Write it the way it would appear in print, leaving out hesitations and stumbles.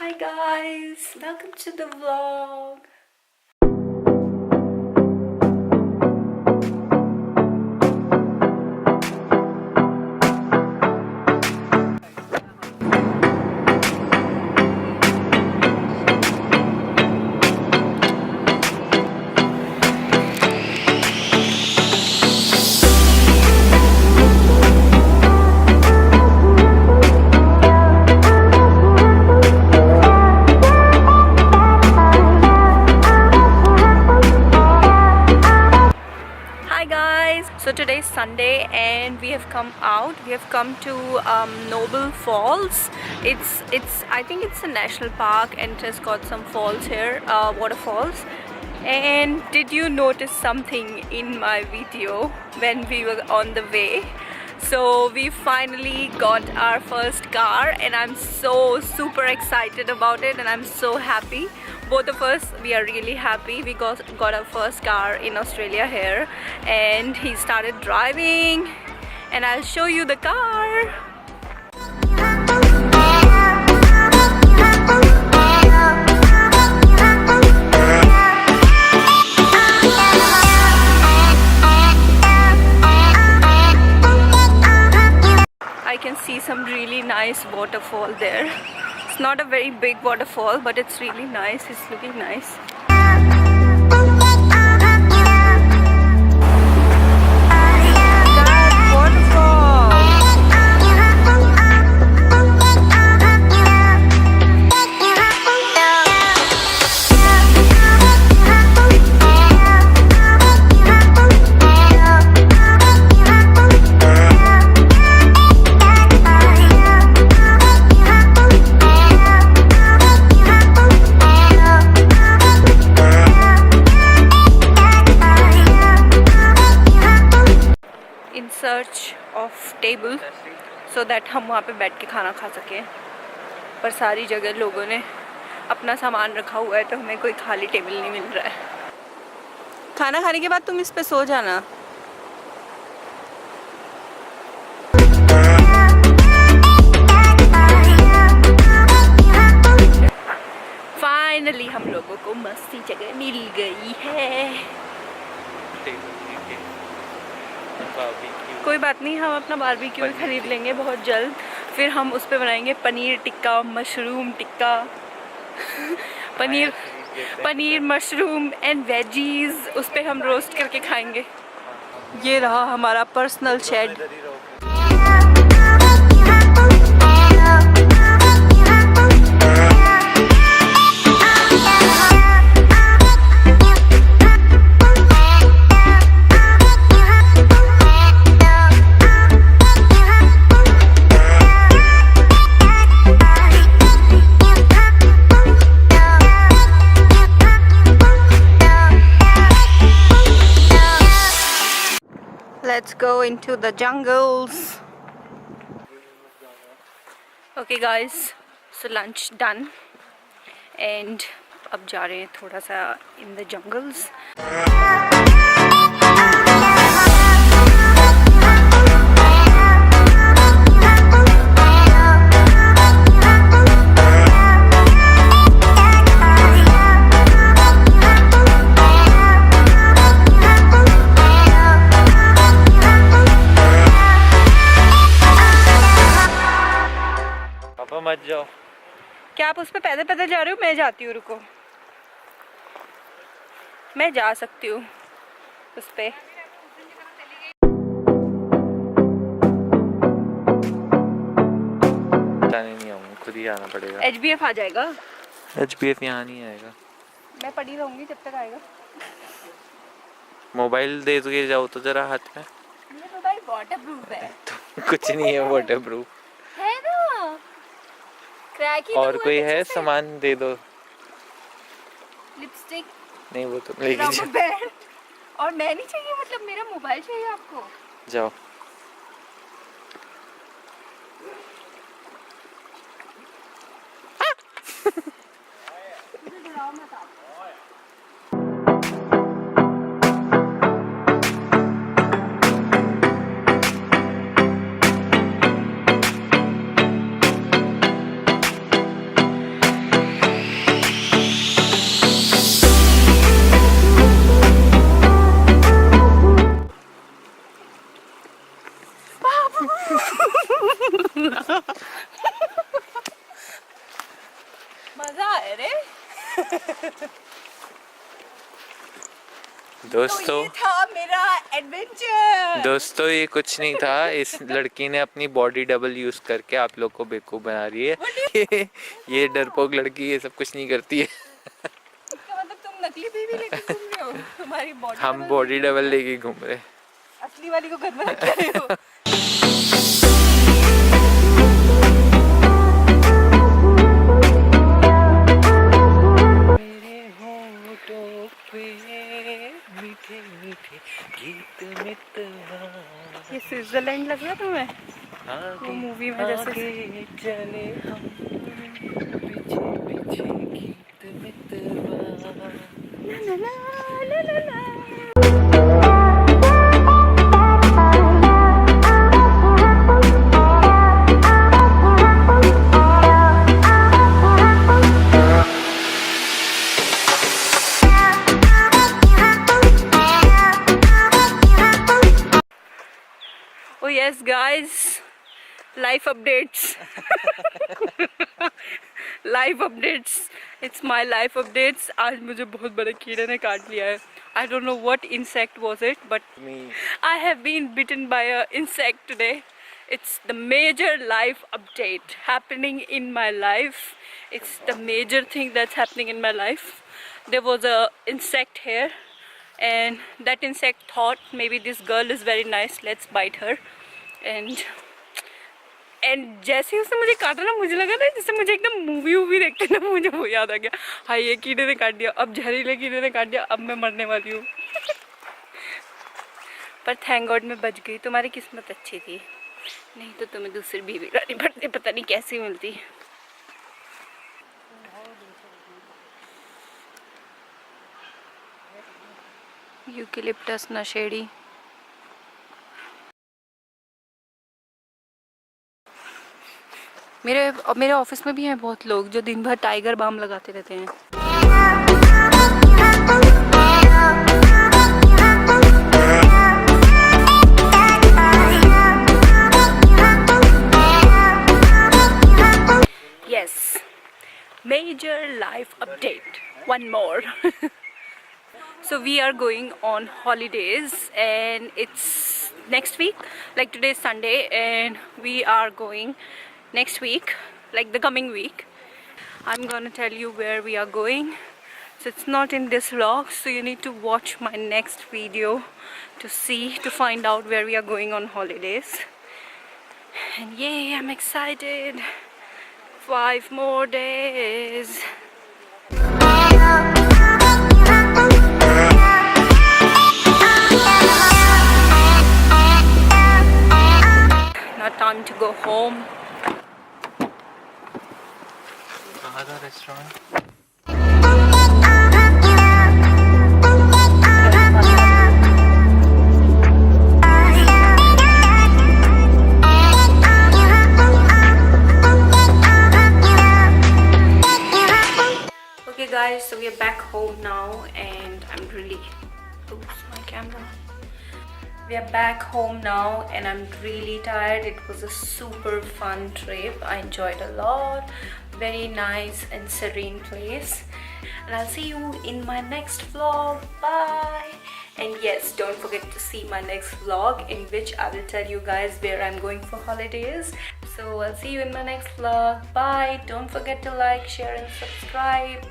Hi guys, welcome to the vlog. So today is Sunday and we have come out. We have come to Noble Falls. I think it's a national park and it has got some falls here, waterfalls. And did you notice something in my video when we were on the way? So we finally got our first car and I'm so super excited about it and I'm so happy. Both of us, we are really happy. We got our first car in Australia here and he started driving and I'll show you the car. I can see some really nice waterfall there. It's not a very big waterfall, but it's really nice. It's looking nice. Search of table so that हम वहाँ पे बैठ के खाना खा सकें, पर सारी जगह लोगों ने अपना सामान रखा हुआ है तो हमें कोई खाली टेबल नहीं मिल रहा है। खाना खाने के बाद तुम इस पे सो जाना। फाइनली हम लोगों को मस्ती जगह मिल गई है। कोई बात नहीं, हम अपना बारबेक्यू खरीद लेंगे बहुत जल्द। फिर हम उस पे बनाएंगे paneer tikka, mushroom tikka paneer mushroom and veggies. उस पे हम रोस्ट करके खाएंगे। ये रहा हमारा personal shed. Let's go into the jungles. Okay guys, so lunch done and अब जा रहे हैं थोड़ा सा in the jungles. मत जाओ। क्या आप उस पे पैदल पैदल जा रहे हो? मैं जाती हूँ, रुको। मैं जा सकती हूँ उस पे। नहीं आऊँगा, खुद ही आना पड़ेगा। HBF आ जाएगा। HBF यहाँ नहीं आएगा। मैं पड़ी रहूंगी जब तक आएगा। मोबाइल दे के जाओ तो जरा हाथ में। मेरा मोबाइल वाटरप्रूफ है। तो कुछ नहीं है वाटरप्रूफ। है ना? और कोई है सामान दे दो। लिपस्टिक नहीं, वो तो लेके जाओ। और मैं नहीं चाहिए, मतलब मेरा मोबाइल चाहिए आपको। जाओ। दोस्तों तो ये था मेरा एडवेंचर। दोस्तों ये कुछ नहीं था, इस लड़की ने अपनी बॉडी डबल यूज करके आप लोग को बेवकूफ बना रही है। ये डरपोक लड़की ये सब कुछ नहीं करती है। इसका मतलब तुम नकली बीवी लेके घूम रहे हो, तुम्हारी बॉडी हम बॉडी डबल लेके घूम रहे। असली वाली को घर में रख रहे हो। मीठे मीठे गीत मितवा। ये स्विट्जरलैंड लग रहा है तुम्हें? वो मूवी में जैसे चले हम पीछे पीछे गीत मितवा। ला ला ला ला ला। Oh yes guys, life updates. Life updates. It's my life updates. आज मुझे बहुत बड़े कीड़े ने काट लिया है. I don't know what insect was it, but I have been bitten by a insect today. It's the major life update happening in my life. It's the major thing that's happening in my life. There was a insect here. And that insect thought maybe this girl is very nice, let's bite her. And जैसे ही उसने मुझे काटा ना, मुझे लगा ना जैसे मुझे एकदम मूवी देखते ना, मुझे वो याद आ गया, हाँ ये कीड़े ने काट दिया, अब जहरीले कीड़े ने काट दिया, अब मैं मरने वाली हूँ। पर थैंक गॉड मैं बच गई। तुम्हारी किस्मत अच्छी थी, नहीं तो तुम्हें दूसरी बीवी लानी पड़ती, पता नहीं कैसी मिलती। यूकेलिप्टस नशेड़ी। मेरे ऑफिस में भी हैं बहुत लोग जो दिन भर टाइगर बाम लगाते रहते हैं। Yes, major life update. One more. So we are going on holidays and it's next week, like today is Sunday and we are going next week, like the coming week. I'm gonna tell you where we are going, so it's not in this vlog, so you need to watch my next video to find out where we are going on holidays. And yay, I'm excited. 5 more days. Now time to go home. Restaurant. Okay guys, so we are back home now and I'm really, oops, my camera. We are back home now and I'm really tired. It was a super fun trip. I enjoyed a lot. Very nice and serene place. And I'll see you in my next vlog. Bye. And yes, don't forget to see my next vlog in which I will tell you guys where I'm going for holidays. So I'll see you in my next vlog. Bye. Don't forget to like, share and subscribe.